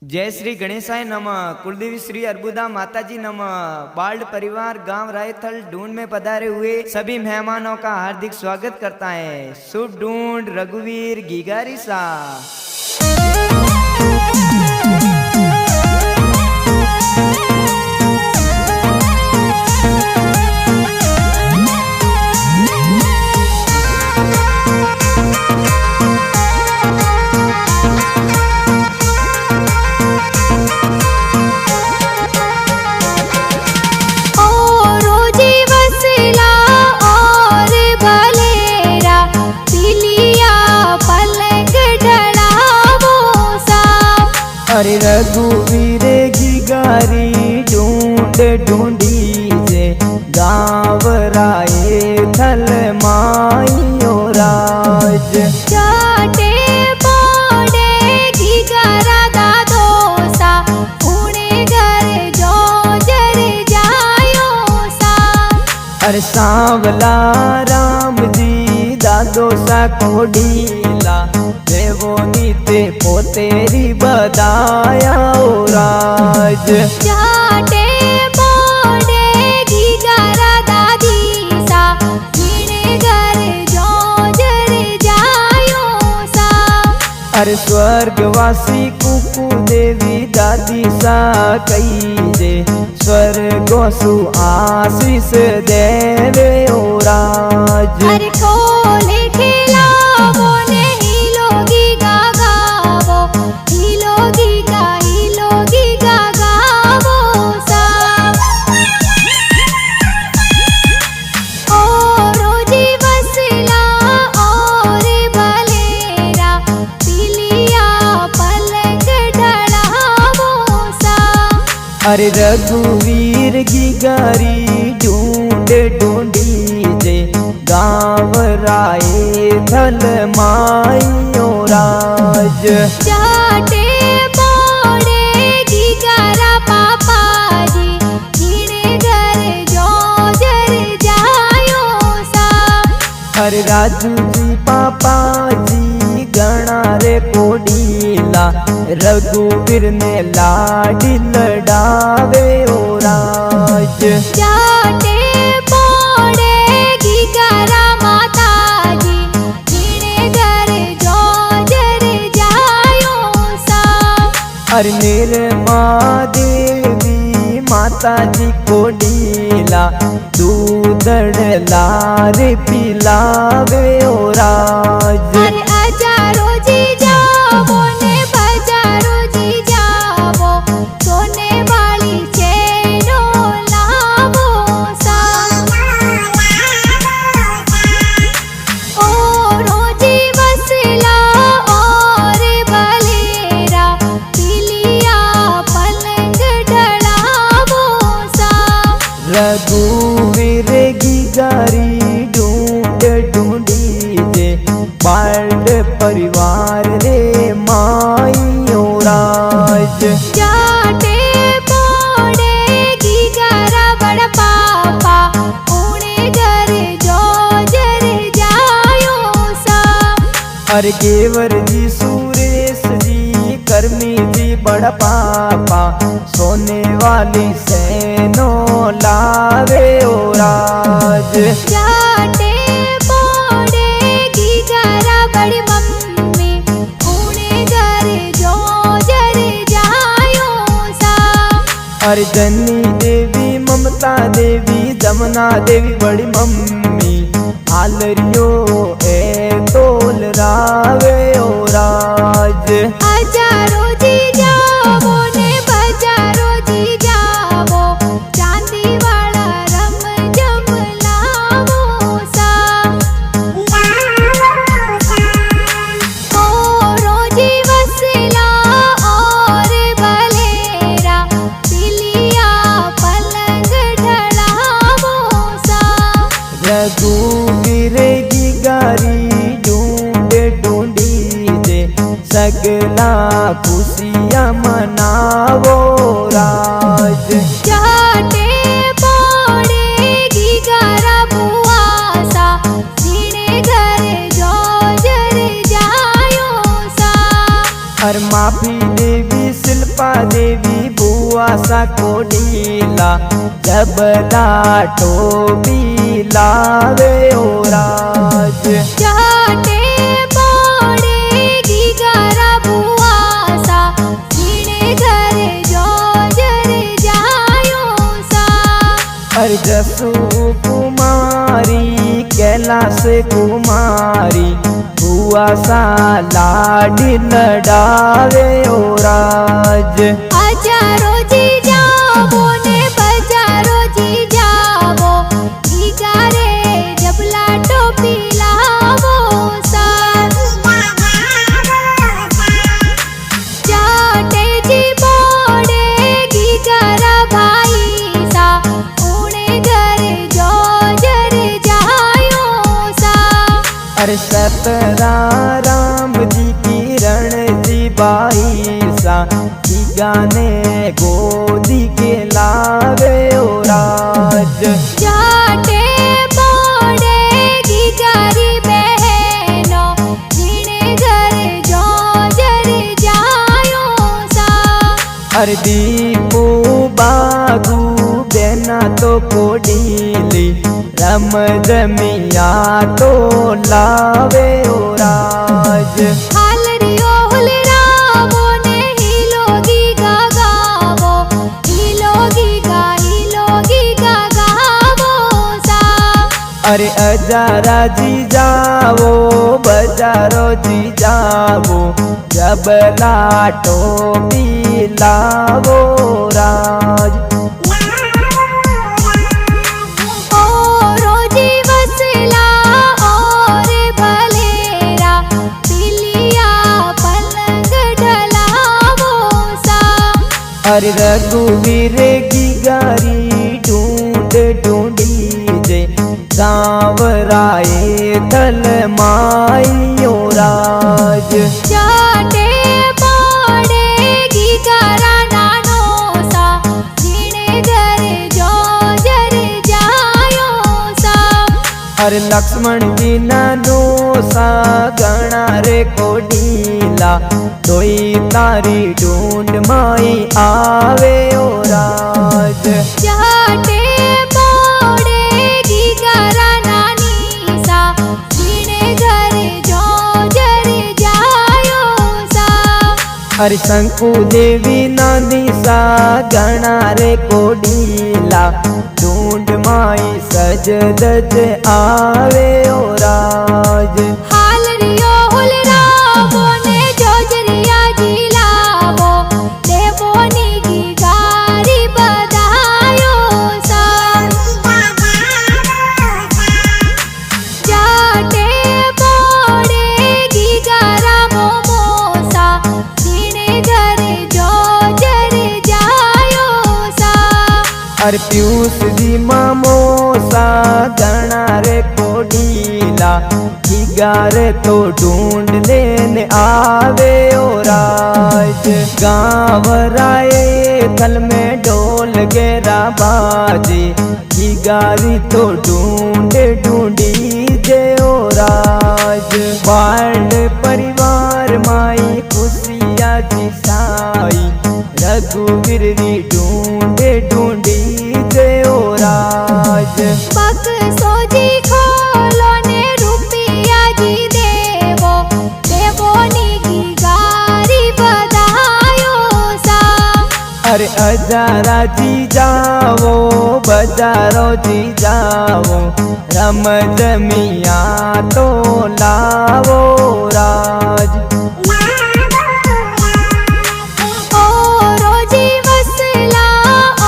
जय श्री गणेशाय नमः। कुलदेवी श्री अर्बुदा माताजी नमः। बाल्ड परिवार गांव रायथल ढूंढ में पधारे हुए सभी मेहमानों का हार्दिक स्वागत करता है। शुभ ढूंढ रघुवीर गिगारी सा। अरे रघुवीर गिगारी ढूंढ ढूंढी जे गाँव रायथल माइयो राज चाटे पोड़े गिगारा दादो सा उड़े घर जो जर जायो सा। अरे सांवला राम जी दादो सा कोडीला देवो नीते पोतेरी बदाया ओ राज चाटे पोड़े गिगारा दादी सा उड़े घर जो जर जायो सा। अरे स्वर्गवासी कुकु देवी दादी सा कही जे स्वर्गो सु आशीष देवे ओ राज। अरे खोले खिलावो ने हिलोगी गागावो हिलोगी गागावो सा। ओ रोजी वसला और बलेरा पिलिया पलंग ढड़ावो सा। अरे रघुवीर गिगारी ढूंढ ढूंढी जे गाँव रायथल माइयो राज चाटे पोड़े गिगारा पापा जी जीने घर जो जर जायो सा। अरे राजू जी पापा जी गणा रे कोडीला रघुवीर ने लाडी लडावे ओ राज। चाटे पोड़े गिगारा माता जी जीने घर जो जर जायो सा। अरे निर्मा देवी माता जी कोडीला दूध लारे पिलावे ओ राज। अरे अजारो जी जावो ने बजारो जी जावो सोने वाली चेनो लावो सा। ओ रोजी वसला और बलेरा पिलिया पलंग ढड़ावो सा। रघुवीर गिगारी ढूंढ ढूंढी जे बाल्ड परिवार रे माइयो राज। चाटे पोड़े गिगारा बड़ पापा उड़े घर जो जर जायो सा। अरे गेवर जी सुरेश जी कर्मी जी बड़ा पापा सोने वाली सेनो लावे ओ राज। चाटे पोड़े गिगारा बड़ी मम्मी उड़े घर जो जर जायो सा। अरे जनी देवी ममता देवी जमुना देवी बड़ी मम्मी आलरियो ए तोल रावे ओ राज। अजारो जी जावो ने बजारो जी जावो चांदी वाला रम जम लावो सा। ओ रोजी वसला और बलेरा पिलिया पलंग ढड़ावो सा। रघुवीर गिगारी ढूंढ ढूंढी जे सगला खुशियाँ मनावो राज। चाटे पोड़े गिगारा बुआ सा जीने घर जो जर जायो सा। हर माफी देवी शिल्प पुष्पा देवी बुआ सा कोडीला जबला टोपी लावे ओ राज चाटे पड़ेगी गारा बुआसा सीने घर जो जर जायो सा। अरे जसु कुमारी कैलाश कुमारी बुआ सा लाडी लडावे ओ राज हजारो जी जावो ने बजारो जी जावो गारे जबला टोपी लावो सा। चाटे जी पड़ेगी गारा भाई सा उन्हें घर जो जर जायो सा। अरे सतरा राम जी की रण जी बाई सा की गाने गोदी के लावे ओ राज चाटे पड़ेगी गारी बहनो जीने घर जो जर जायो सा। अरे दीपू बागू बेना तो कोडीली रम जमिया तो लावे ओ राज हालरियो हुलरावो ने हिलोगी गावो हिलोगी गा गावो सा। अरे अजारा जी जावो बजारो जी जावो जबला टोपी लावो राज रोजी वसला और भलेरा पिलिया पलंग ढलावो सा। अरे रघुवीर की गारी ढूंढ ढूंढी जे सांवराए दल माइयो राज चाटे पड़ेगी गारा नानो सा जीने घर जो जर जायो सा। अरे लक्ष्मण जी नानो सा गणा रे कोडीला तोई तारी ढूंढ माई आवे ओ राज चाटे पड़ेगी गारा नानी सा जीने घर जो जर जायो सा। अरे शंकु देवी नानी सा गणा रे कोडीला ढूंढ माई सज दज आवे ओ राज हालरियो हुलरावो ने जोजरिया जी लावो देवोनी की गारी बधायो सा। चाटे पड़ेगी गारा मोमोसा जीने घर जो जर जायो सा। अरे पीयूष जी मामो सा गणा रे कोडीला की गारे तो ढूंढ लेने आवे ओ राज गाँव राये थल में ढोल गेरा बाजे की गारी तो ढूंढ ढूंढी जे ओ राज बाल परिवार माई खुशिया जी साई रघुवीर री ढूंढ ढूंढी जे ओ राज पक सोजी खोलो ने रुपया जी देवो देवोनी की गारी बधायो सा। अरे अजारा जी जावो बजारो जी जावो रम जमिया तो लावो राज रोजी वसला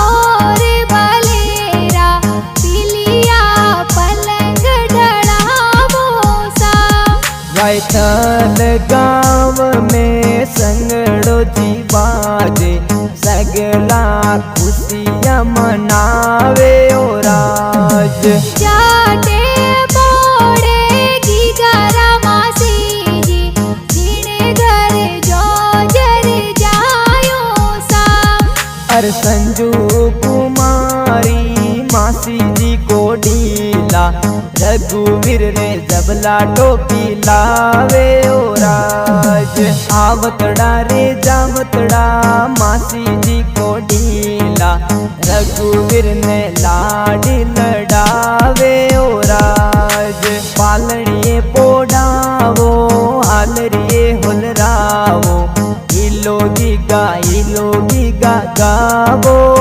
और भलेरा पिलिया पलंग ढलावो सा। वैथल गाँव में संगड़ो जी बाजे सगला खुशियाँ मनावे ओ राज चाटे पड़ेगी गारा मासी जी जीने घर जो जर जायो सा। अर संजू कुमारी मासी जी कोडीला रघुवीर रे जबला टोपी लावे ओ राज आवतड़ा रे जावतड़ा मासी मासी जी को ढीला रघुवीर ने लाडी लड़ावे ओ राज पालड़िए पोडावो हालरिए हुलरावो इलोगी गा गावो